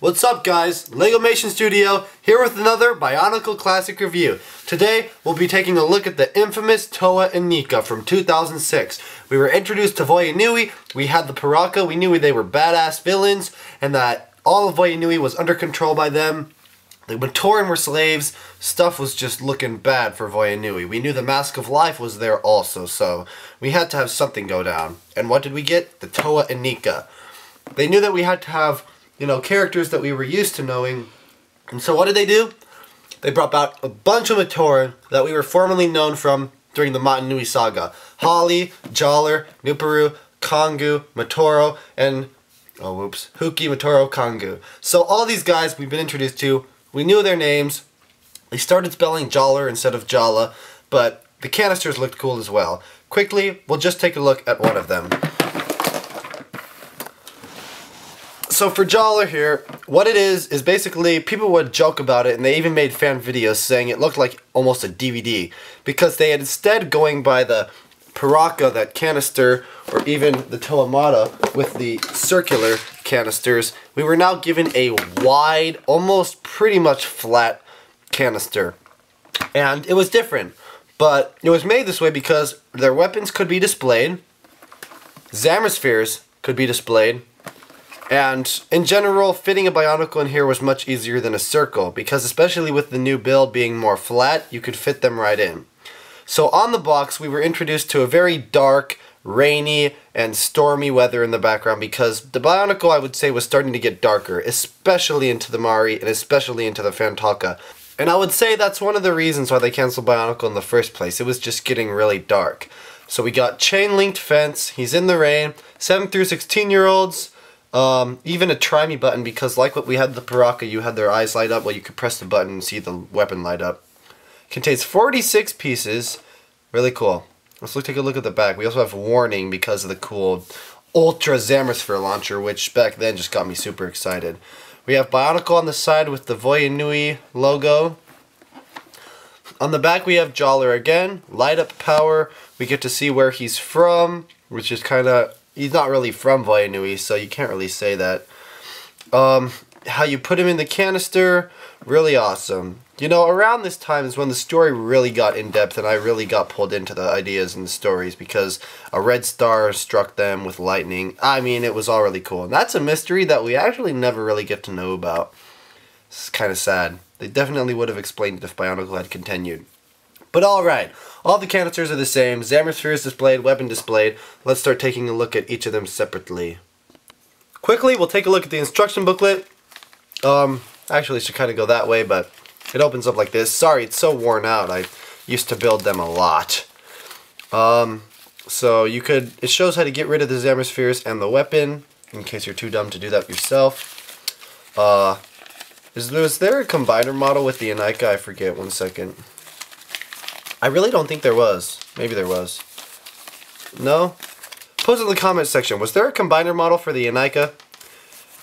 What's up guys, LegomationStudio here with another Bionicle Classic review. Today we'll be taking a look at the infamous Toa Inika from 2006. We were introduced to Voyanui, we had the Paraka, we knew they were badass villains and that all of Voyanui was under control by them. The Matoran were slaves, stuff was just looking bad for Voyanui. We knew the Mask of Life was there also, so we had to have something go down. And what did we get? The Toa Inika. They knew that we had to have characters that we were used to knowing. And so what did they do? They brought out a bunch of Matoran that we were formerly known from during the Motunui saga. Holly, Jaller, Nuparu, Kongu, Matoro, and Huki, Matoro, Kongu. So all these guys we've been introduced to, we knew their names. They started spelling Jaller instead of Jala, but the canisters looked cool as well. Quickly, we'll just take a look at one of them. So for Jaller here, what it is basically people would joke about it and they even made fan videos saying it looked like almost a DVD because they had instead going by the Paraka, that canister, or even the Toamata with the circular canisters, we were now given a wide, almost pretty much flat canister. And it was different, but it was made this way because their weapons could be displayed, Zamaspheres could be displayed, and in general, fitting a Bionicle in here was much easier than a circle, because especially with the new build being more flat, you could fit them right in. So on the box, we were introduced to a very dark, rainy, and stormy weather in the background, because the Bionicle, I would say, was starting to get darker, especially into the Mari, and especially into the Fantaka. And I would say that's one of the reasons why they canceled Bionicle in the first place. It was just getting really dark. So we got chain-linked fence, he's in the rain, 7 through 16-year-olds, even a try me button, because like what we had the Paraka, you had their eyes light up. Well, you could press the button and see the weapon light up. Contains 46 pieces. Really cool. Let's take a look at the back. We also have warning because of the cool Ultra Zamasphere launcher, which back then just got me super excited. We have Bionicle on the side with the Voyanui logo. On the back we have Jaller again. Light up power. We get to see where he's from, which is kind of... He's not really from Voyanui, so you can't really say that. How you put him in the canister, really awesome. You know, around this time is when the story really got in-depth and I really got pulled into the ideas and the stories because a red star struck them with lightning. I mean, it was all really cool. And that's a mystery that we actually never really get to know about. It's kind of sad. They definitely would have explained it if Bionicle had continued. But alright, all the canisters are the same, Zamaspheres displayed, weapon displayed. Let's start taking a look at each of them separately. Quickly, we'll take a look at the instruction booklet. Actually it should kind of go that way, but it opens up like this. Sorry, it's so worn out. I used to build them a lot. So it shows how to get rid of the Zamaspheres and the weapon, in case you're too dumb to do that yourself. Was there a combiner model with the Inika? I forget, 1 second. I really don't think there was. Maybe there was. No? Post in the comment section. Was there a combiner model for the Inika?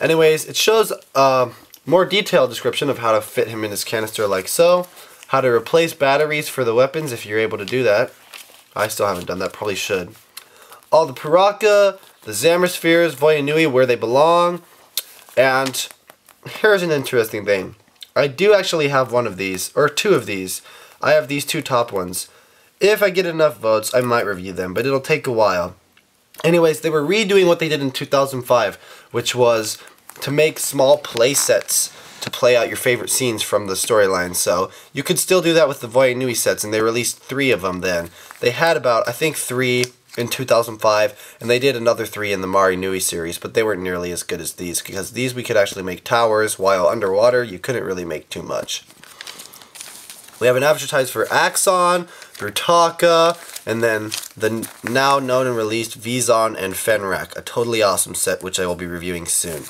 Anyways, it shows a more detailed description of how to fit him in this canister like so. How to replace batteries for the weapons if you're able to do that. I still haven't done that. Probably should. All the Paraka, the Zamaspheres, Voyanui, where they belong. And here's an interesting thing. I do actually have one of these, or two of these. I have these two top ones. If I get enough votes, I might review them, but it'll take a while. Anyways, they were redoing what they did in 2005, which was to make small play sets to play out your favorite scenes from the storyline. So you could still do that with the Voyanui sets, and they released 3 of them then. They had about, I think, 3 in 2005, and they did another 3 in the Mari Nui series, but they weren't nearly as good as these, because these we could actually make towers, while underwater you couldn't really make too much. We have an advertise for Axon, Brutaka, and then the now known and released Vizon and Fenrak, a totally awesome set which I will be reviewing soon.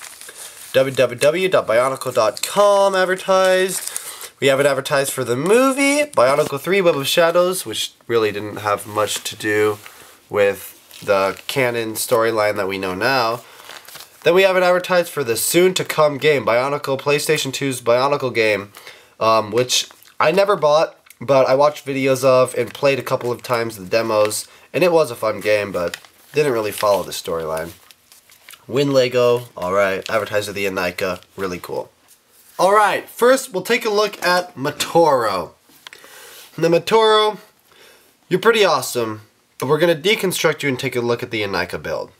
www.bionicle.com advertised. We have it advertised for the movie, Bionicle 3 Web of Shadows, which really didn't have much to do with the canon storyline that we know now. Then we have it advertised for the soon-to-come game, Bionicle PlayStation 2's Bionicle game, which I never bought, but I watched videos of and played a couple of times the demos, and it was a fun game, but didn't really follow the storyline. Win Lego, alright. Advertiser the Inika, really cool. Alright, first we'll take a look at Motoro. The Motoro, you're pretty awesome, but we're going to deconstruct you and take a look at the Inika build.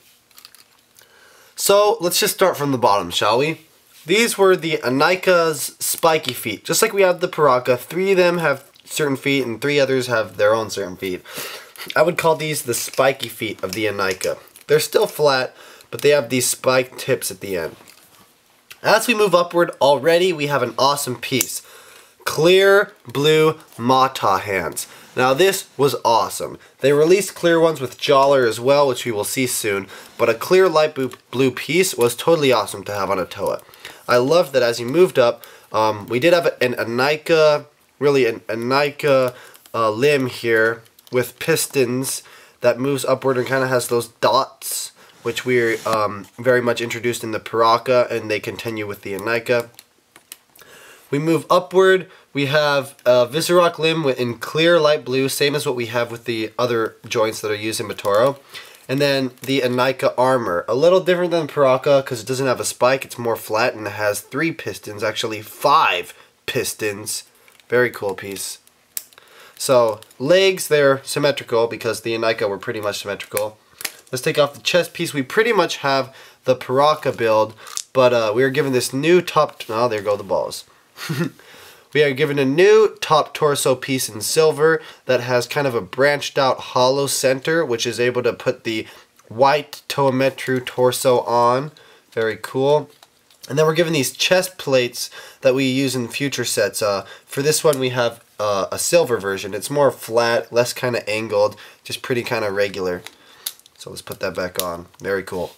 So, let's just start from the bottom, shall we? These were the Inika's spiky feet. Just like we have the Paraka, 3 of them have certain feet and 3 others have their own certain feet. I would call these the spiky feet of the Inika. They're still flat, but they have these spiked tips at the end. As we move upward, already we have an awesome piece. Clear blue Mata hands. Now this was awesome. They released clear ones with Jawler as well, which we will see soon, but a clear light blue piece was totally awesome to have on a Toa. I love that as you moved up, we did have an Inika, really an Inika limb here with pistons that moves upward and kind of has those dots, which we're very much introduced in the Paraka, and they continue with the Inika. We move upward, we have a Vizorock limb in clear light blue, same as what we have with the other joints that are used in Motoro. And then the Inika armor, a little different than Paraka because it doesn't have a spike, it's more flat and it has 3 pistons, actually 5 pistons. Very cool piece. So, legs, they're symmetrical because the Inika were pretty much symmetrical. Let's take off the chest piece. We pretty much have the Paraka build, but we are given this new top... Oh, there go the balls. We are given a new top torso piece in silver that has kind of a branched out hollow center, which is able to put the white Toa Metru torso on. Very cool. And then we're given these chest plates that we use in future sets. For this one we have a silver version. It's more flat, less kind of angled, just pretty kind of regular. So let's put that back on. Very cool.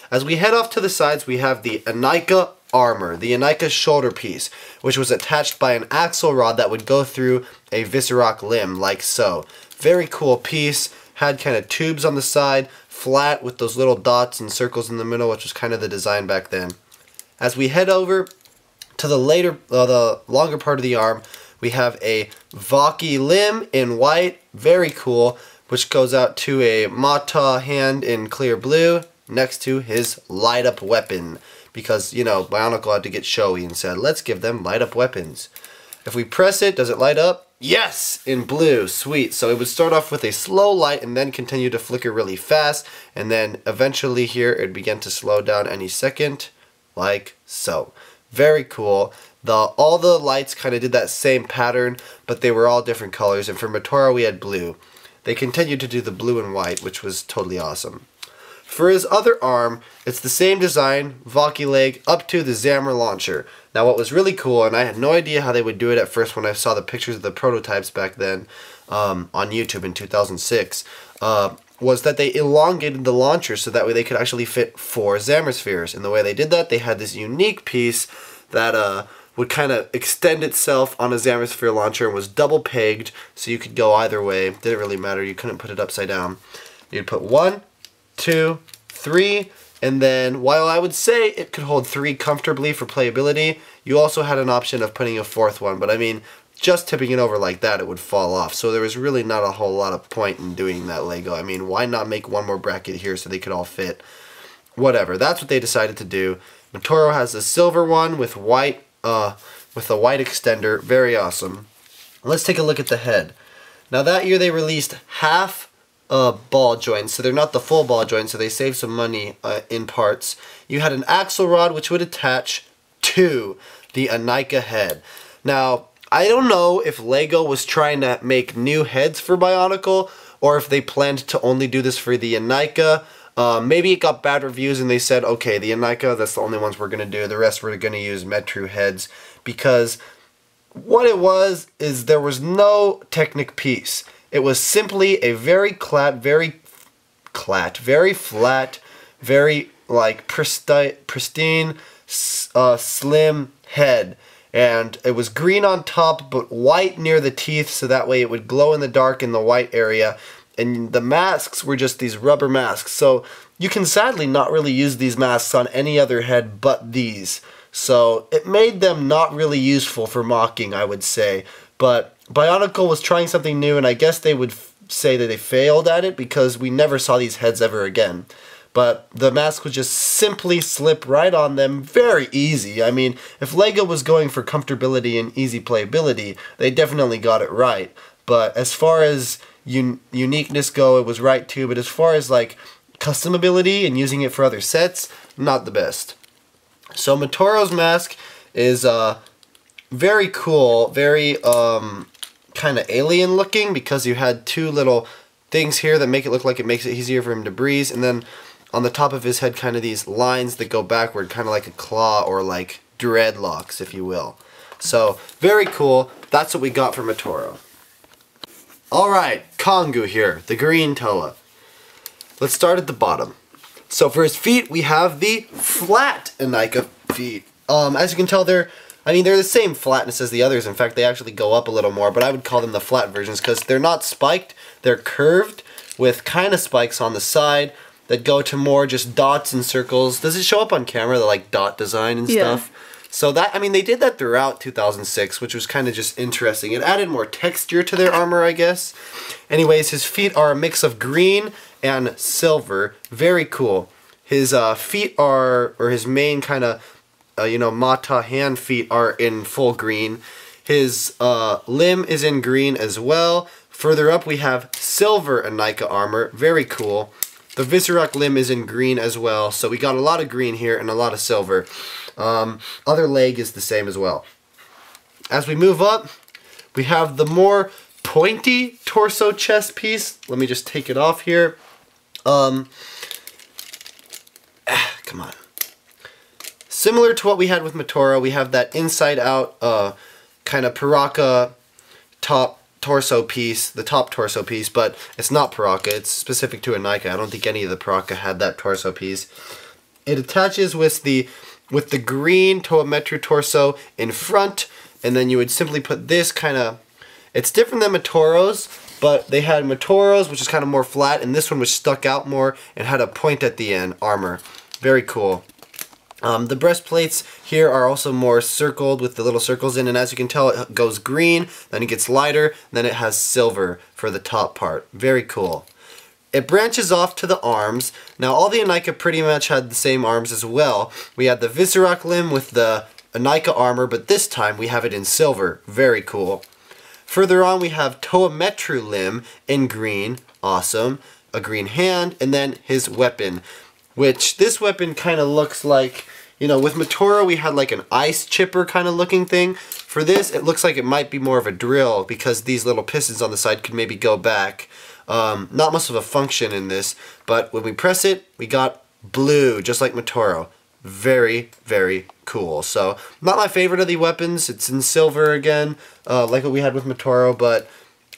As we head off to the sides, we have the Inika armor, the Inika shoulder piece, which was attached by an axle rod that would go through a Vizorock limb, like so. Very cool piece. Had kind of tubes on the side, flat with those little dots and circles in the middle, which was kind of the design back then. As we head over to the longer part of the arm, we have a Vaki limb in white, very cool, which goes out to a Mata hand in clear blue, next to his light up weapon. Because, you know, Bionicle had to get showy and said, let's give them light up weapons. If we press it, does it light up? Yes! In blue. Sweet. So it would start off with a slow light and then continue to flicker really fast. And then eventually here it began to slow down any second. Like so. Very cool. All the lights kind of did that same pattern, but they were all different colors. And for Motoro we had blue. They continued to do the blue and white, which was totally awesome. For his other arm, it's the same design, Vaki leg, up to the Zammer launcher. Now what was really cool, and I had no idea how they would do it at first when I saw the pictures of the prototypes back then on YouTube in 2006, was that they elongated the launcher so that way they could actually fit 4 Zammer spheres. And the way they did that, they had this unique piece that would kind of extend itself on a Zammer sphere launcher and was double pegged, so you could go either way. Didn't really matter, you couldn't put it upside down. You'd put 1, 2, 3, and then while I would say it could hold 3 comfortably for playability, you also had an option of putting a 4th one, but I mean, just tipping it over like that, it would fall off. So there was really not a whole lot of point in doing that Lego. I mean, why not make one more bracket here so they could all fit? Whatever, that's what they decided to do. Motoro has a silver one with white, with a white extender, very awesome. Let's take a look at the head. Now that year they released half ball joints, so they're not the full ball joints, so they save some money in parts. You had an axle rod which would attach to the Inika head. Now, I don't know if Lego was trying to make new heads for Bionicle, or if they planned to only do this for the Inika. Maybe it got bad reviews and they said, okay, the Inika, that's the only ones we're going to do. The rest we're going to use Metru heads, because what it was is there was no Technic piece. It was simply a very flat, very like pristine, slim head. And it was green on top, but white near the teeth, so that way it would glow in the dark in the white area. And the masks were just these rubber masks. So you can sadly not really use these masks on any other head but these. So it made them not really useful for mocking, I would say. But Bionicle was trying something new, and I guess they would say that they failed at it because we never saw these heads ever again. but the mask would just simply slip right on them, very easy. I mean, if LEGO was going for comfortability and easy playability, they definitely got it right. But as far as uniqueness go, it was right too, but as far as like customability and using it for other sets, not the best. So Motoro's mask is very cool, very kind of alien looking, because you had two little things here that make it look like it makes it easier for him to breathe, and then on the top of his head kind of these lines that go backward, kind of like a claw or like dreadlocks, if you will. So very cool. That's what we got from Motoro. Alright, Kongu here, the green Toa. Let's start at the bottom. So for his feet, we have the flat Inika feet. As you can tell, they're the same flatness as the others. In fact, they actually go up a little more, but I would call them the flat versions because they're not spiked. They're curved with kind of spikes on the side that go to more just dots and circles. Does it show up on camera, the like dot design and stuff? So that, they did that throughout 2006, which was kind of just interesting. It added more texture to their armor, I guess. Anyways, his feet are a mix of green and silver. Very cool. His feet are, or his main kind of, mata hand feet are in full green. His limb is in green as well. Further up we have silver Inika armor. Very cool. The Visorak limb is in green as well. So we got a lot of green here and a lot of silver. Other leg is the same as well. As we move up, we have the more pointy torso chest piece. Let me just take it off here. Come on. Similar to what we had with Motoro, we have that inside out kind of Paraka top torso piece, the top torso piece, but it's not Paraka, it's specific to Inika. I don't think any of the Paraka had that torso piece. It attaches with the green Toa Metru torso in front, and then you would simply put this kind of, it's different than Motoro's, but they had Motoro's, which is kind of more flat, and this one was stuck out more and had a point at the end, armor. Very cool. The breastplates here are also more circled with the little circles in, and as you can tell, it goes green, then it gets lighter, then it has silver for the top part. Very cool. It branches off to the arms. Now all the Inika pretty much had the same arms as well. We had the Visorak limb with the Inika armor, but this time we have it in silver. Very cool. Further on we have Toa Metru limb in green. Awesome. A green hand, and then his weapon, which this weapon kind of looks like, with Motoro we had like an ice chipper kind of looking thing. For this, it looks like it might be more of a drill because these little pistons on the side could maybe go back. Not much of a function in this, but when we press it, we got blue, just like Motoro. Very, very cool. So, not my favorite of the weapons. It's in silver again, like what we had with Motoro, but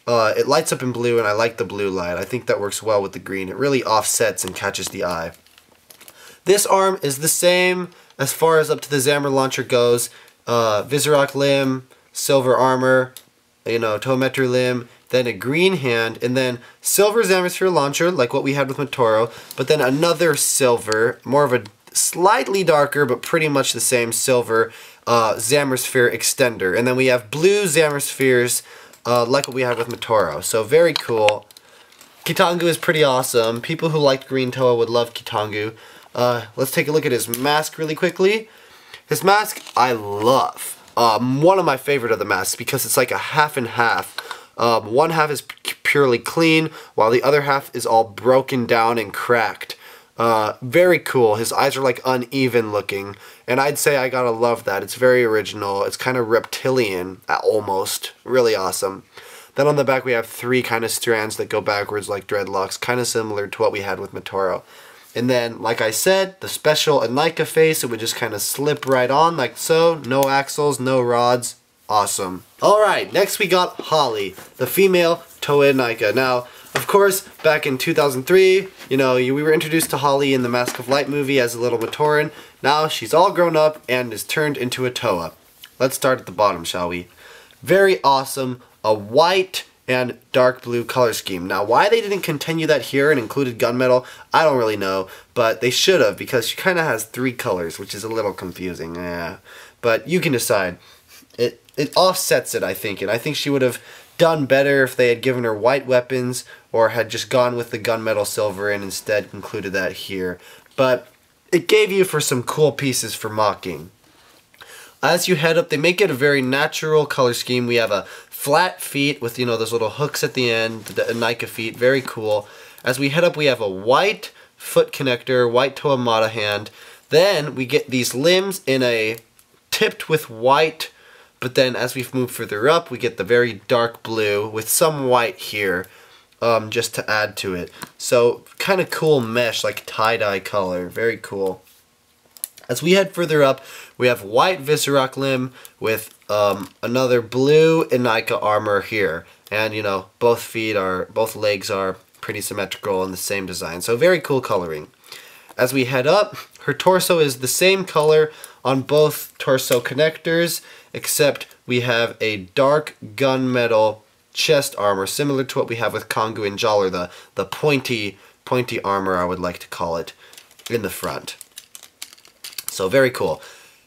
it lights up in blue, and I like the blue light. I think that works well with the green. It really offsets and catches the eye. This arm is the same as far as up to the Zammer launcher goes. Visorak limb, silver armor, Toa Metru limb, then a green hand, and then silver Zammersphere launcher, like what we had with Motoro, but then another silver, more of a slightly darker, but pretty much the same silver Zammersphere extender. And then we have blue Zammerspheres, like what we had with Motoro. So very cool. Kitangu is pretty awesome. People who liked Green Toa would love Kitangu. Let's take a look at his mask really quickly. His mask, I love. One of my favorite of the masks because it's like a half and half. One half is purely clean, while the other half is all broken down and cracked. Very cool. His eyes are like uneven looking, and I'd say I gotta love that. It's very original. It's kind of reptilian, almost. Really awesome. Then on the back we have three kind of strands that go backwards like dreadlocks, kind of similar to what we had with Motoro. And then, like I said, the special Inika face, it would just kind of slip right on like so. No axles, no rods. Awesome. Alright, next we got Holly, the female Toa Inika. Now, of course, back in 2003, we were introduced to Holly in the Mask of Light movie as a little Matoran. Now she's all grown up and is turned into a Toa. Let's start at the bottom, shall we? Very awesome. A white and dark blue color scheme. Now, why they didn't continue that here and included gunmetal, I don't really know, but they should have, because she kind of has three colors, which is a little confusing. Yeah, but you can decide. It offsets it, I think, and I think she would have done better if they had given her white weapons or had just gone with the gunmetal silver and instead included that here. But it gave you for some cool pieces for mocking. As you head up, they make it a very natural color scheme. We have a flat feet with, you know, those little hooks at the end, the Inika feet, very cool. As we head up, we have a white foot connector, white Toa Inika hand. Then we get these limbs in a tipped with white, but then as we move further up, we get the very dark blue with some white here, just to add to it. So kind of cool mesh, like tie-dye color, very cool. As we head further up, we have white Visorak limb with another blue Inika armor here. And, you know, both legs are pretty symmetrical in the same design. So very cool coloring. As we head up, her torso is the same color on both torso connectors, except we have a dark gunmetal chest armor, similar to what we have with Kongu and Jaller, the pointy armor, I would like to call it, in the front. So very cool.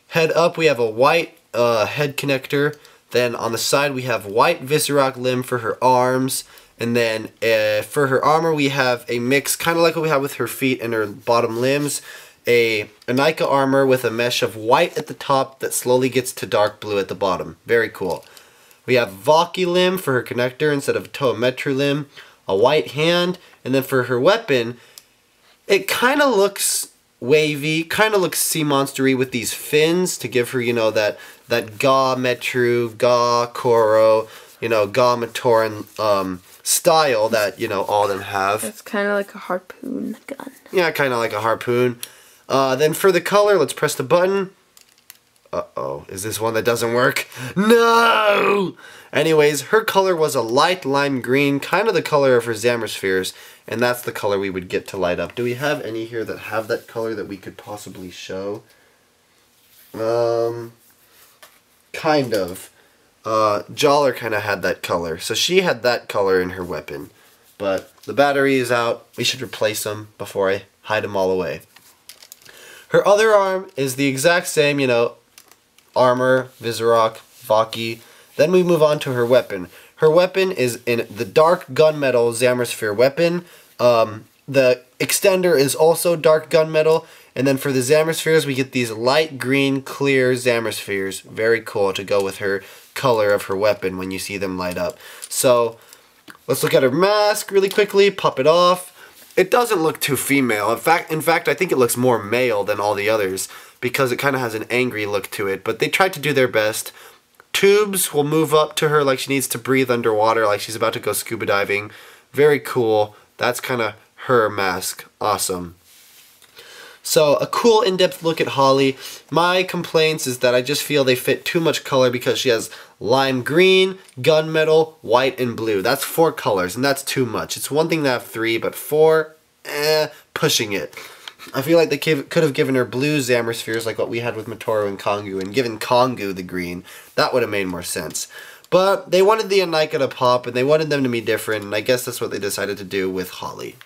Head up, we have a white head connector. Then on the side, we have white Visorak limb for her arms. And then for her armor, we have a mix, kind of like what we have with her feet and her bottom limbs. A Inika armor with a mesh of white at the top that slowly gets to dark blue at the bottom. Very cool. We have Valky limb for her connector instead of Toa Metru limb. A white hand. And then for her weapon, it kind of looks wavy, kind of looks sea monstery with these fins to give her, you know, that Ga Metru, Ga Koro, you know, Ga Matoran style that, you know, all of them have. It's kind of like a harpoon gun. Yeah, kind of like a harpoon. Then for the color, let's press the button. Uh-oh, is this one that doesn't work? No! Anyways, her color was a light lime green, kind of the color of her Zammer spheres, and that's the color we would get to light up. Do we have any here that have that color that we could possibly show? Kind of. Jaller kind of had that color, so she had that color in her weapon. But the battery is out. We should replace them before I hide them all away. Her other arm is the exact same, you know, armor, Visorak, Valky. Then we move on to her weapon. Her weapon is in the dark gunmetal Zammer sphere weapon. The extender is also dark gunmetal. And then for the Zammer spheres, we get these light green, clear Zammer spheres. Very cool to go with her color of her weapon when you see them light up. So let's look at her mask really quickly. Pop it off. It doesn't look too female. In fact, I think it looks more male than all the others because it kind of has an angry look to it. But they tried to do their best. Tubes will move up to her like she needs to breathe underwater, like she's about to go scuba diving. Very cool. That's kind of her mask. Awesome. So a cool in-depth look at Holly. My complaints is that I just feel they fit too much color because she has lime green, gunmetal, white, and blue. That's 4 colors, and that's too much. It's one thing to have 3, but 4, pushing it. I feel like they could have given her blue Zammer spheres like what we had with Matoru and Kongu, and given Kongu the green. That would have made more sense. But they wanted the Inika to pop, and they wanted them to be different, and I guess that's what they decided to do with Holly.